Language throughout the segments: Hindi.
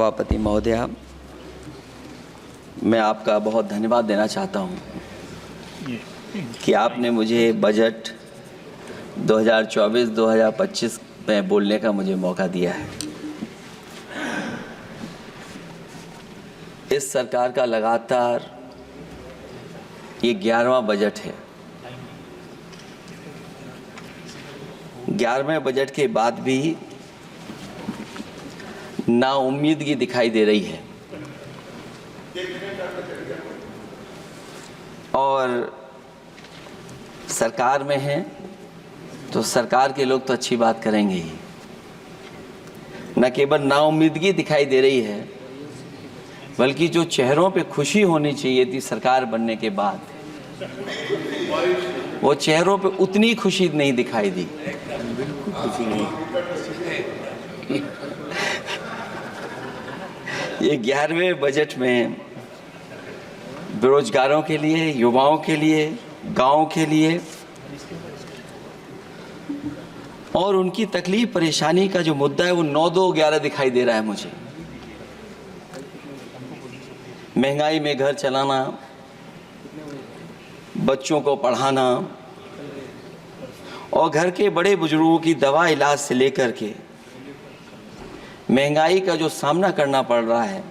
सभापति महोदया, मैं आपका बहुत धन्यवाद देना चाहता हूं कि आपने मुझे बजट 2024-2025 में बोलने का मुझे मौका दिया है। इस सरकार का लगातार ये 11वां बजट है। 11वें बजट के बाद भी नाउम्मीदगी दिखाई दे रही है और सरकार में हैं तो सरकार के लोग तो अच्छी बात करेंगे ही, न केवल नाउम्मीदगी दिखाई दे रही है बल्कि जो चेहरों पे खुशी होनी चाहिए थी सरकार बनने के बाद, वो चेहरों पे उतनी खुशी नहीं दिखाई दी। बिल्कुल खुशी नहीं। ये 11वें बजट में बेरोजगारों के लिए, युवाओं के लिए, गांव के लिए और उनकी तकलीफ परेशानी का जो मुद्दा है वो 9-2-11 दिखाई दे रहा है मुझे। महंगाई में घर चलाना, बच्चों को पढ़ाना और घर के बड़े बुजुर्गों की दवा इलाज से लेकर के महंगाई का जो सामना करना पड़ रहा है,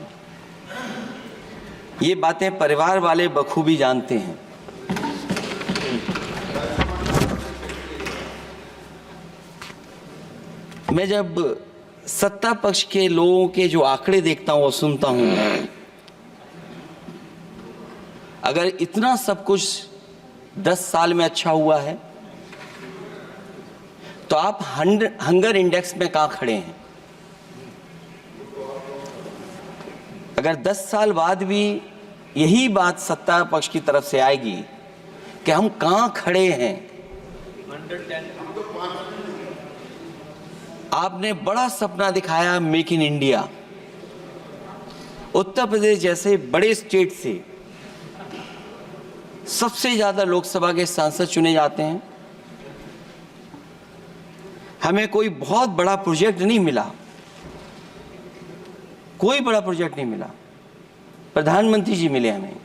ये बातें परिवार वाले बखूबी जानते हैं। मैं जब सत्ता पक्ष के लोगों के जो आंकड़े देखता हूं और सुनता हूं, अगर इतना सब कुछ 10 साल में अच्छा हुआ है तो आप हंगर इंडेक्स में कहां खड़े हैं? अगर 10 साल बाद भी यही बात सत्ता पक्ष की तरफ से आएगी कि हम कहां खड़े हैं। आपने बड़ा सपना दिखाया make in India. Uttar Pradesh जैसे बड़े स्टेट से सबसे ज्यादा लोकसभा के सांसद चुने जाते हैं। हमें कोई बहुत बड़ा प्रोजेक्ट नहीं मिला, कोई बड़ा प्रोजेक्ट नहीं मिला, प्रधानमंत्री जी मिले हमें।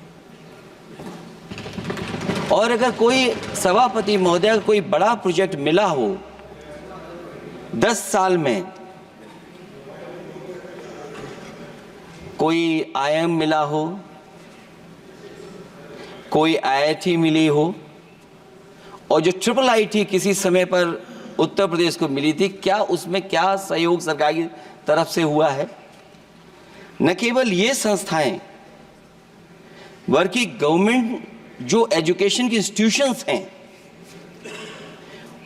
और अगर कोई सभापति महोदय का कोई बड़ा प्रोजेक्ट मिला हो 10 साल में, कोई IIM मिला हो, कोई IIT मिली हो और जो IIIT किसी समय पर उत्तर प्रदेश को मिली थी, क्या उसमें क्या सहयोग सरकार की तरफ से हुआ है? न केवल ये संस्थाएं बल्कि गवर्नमेंट जो एजुकेशन की इंस्टीट्यूशंस हैं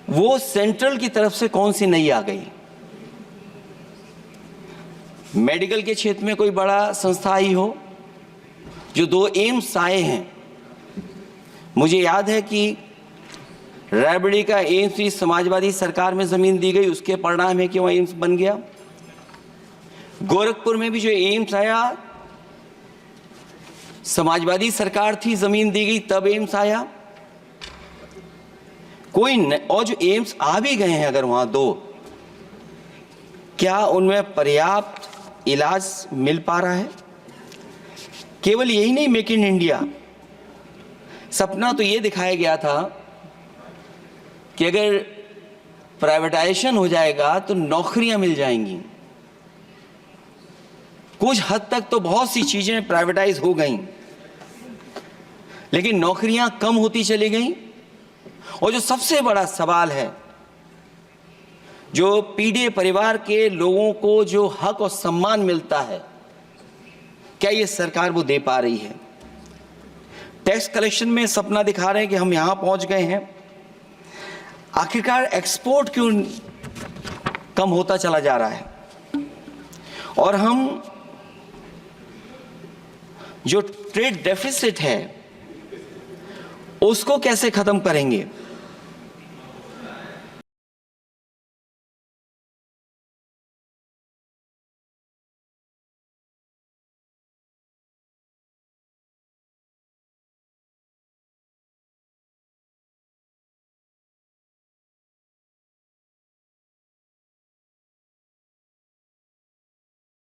वो सेंट्रल की तरफ से कौन सी नई आ गई? मेडिकल के क्षेत्र में कोई बड़ा संस्था आई हो? जो 2 एम्स आए हैं, मुझे याद है कि रायबरेली का एम्स भी समाजवादी सरकार में जमीन दी गई, उसके परिणाम है कि वह एम्स बन गया। गोरखपुर में भी जो एम्स आया, समाजवादी सरकार थी, जमीन दी गई, तब एम्स आया। और जो एम्स आ भी गए हैं अगर वहां 2, क्या उनमें पर्याप्त इलाज मिल पा रहा है? केवल यही नहीं, मेक इन इंडिया सपना तो ये दिखाया गया था कि अगर प्राइवेटाइजेशन हो जाएगा तो नौकरियां मिल जाएंगी। कुछ हद तक तो बहुत सी चीजें प्राइवेटाइज हो गईं, लेकिन नौकरियां कम होती चली गईं। और जो सबसे बड़ा सवाल है, जो पीड़ित परिवार के लोगों को जो हक और सम्मान मिलता है, क्या ये सरकार वो दे पा रही है? टैक्स कलेक्शन में सपना दिखा रहे हैं कि हम यहां पहुंच गए हैं, आखिरकार एक्सपोर्ट क्यों कम होता चला जा रहा है? और हम जो ट्रेड डेफिसिट है उसको कैसे खत्म करेंगे?